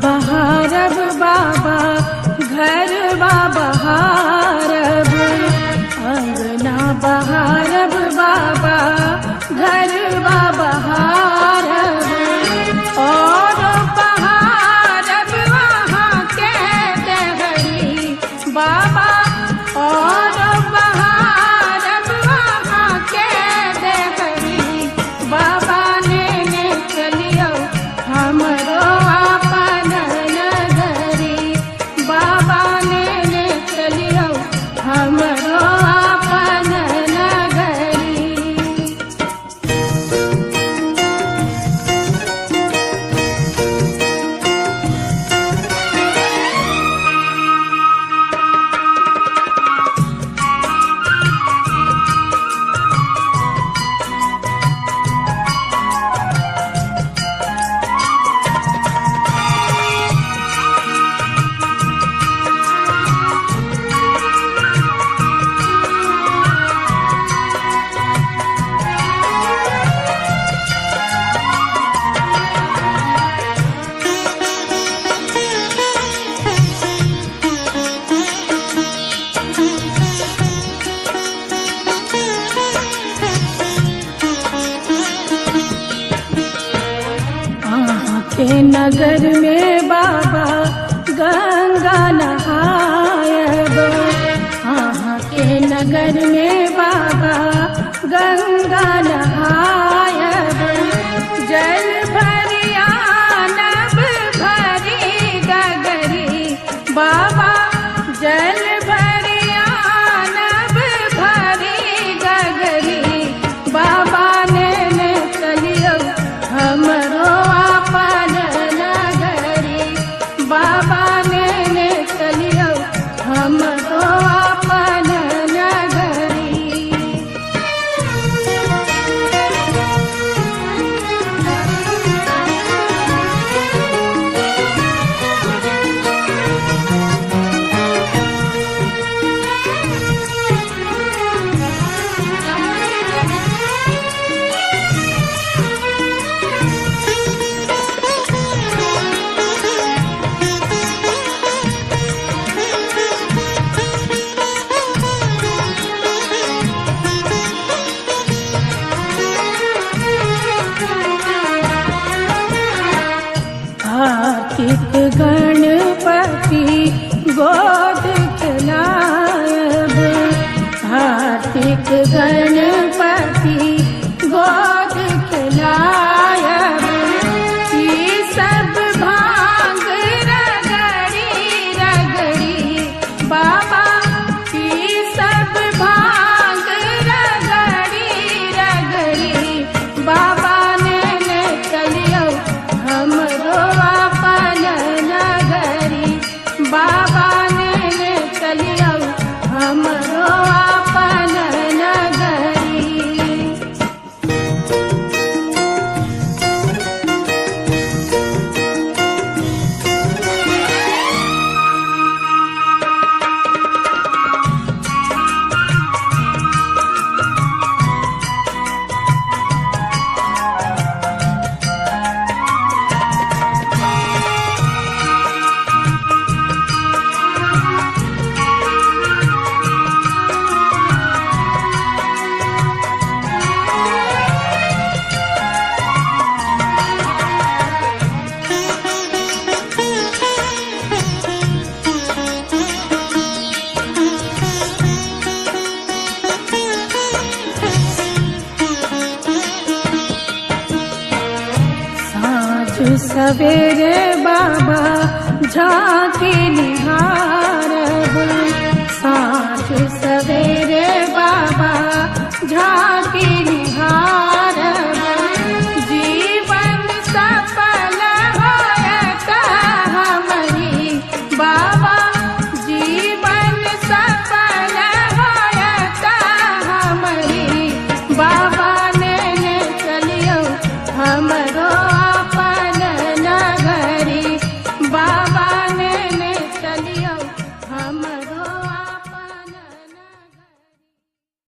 बहारब बाबा घर बहारब, अंगना बहारब बाबा घर बहारब, और बहारब वहाँ के देहरी बाबा, और बहारब वहाँ के देहरी बाबा ने चलियो हमरो अपन नगरी, बाबा ने चलियो हमरो अपन नगरी। के नगर में बाबा गंगा नहायब, हाँ के नगर में बाबा गंगा नहायब, जल भरिया नब भरी गगरी बाबा, जल भरिया नब भरी गगरी बाबा ने चलियो हमरो अपन नगरी, बाबा ने चलियो हमरो अपन नगरी। कार्तिक गणपति गोद खिलायब, कार्तिक गणपति गोद खिलायब, ये सब भांग रगड़ी रगड़ी बाबा, ये सब भांग रगड़ी रगड़ी बाबा ने चलियो हमरो अपन नगरी। सवेरे बाबा झांकी निहारब, साँझ सवेरे बाबा झांकी निहारब। जीवन सफल होयत हमरी बाबा, जीवन सफल होयत हमरी बाबा ने चलियो हमरो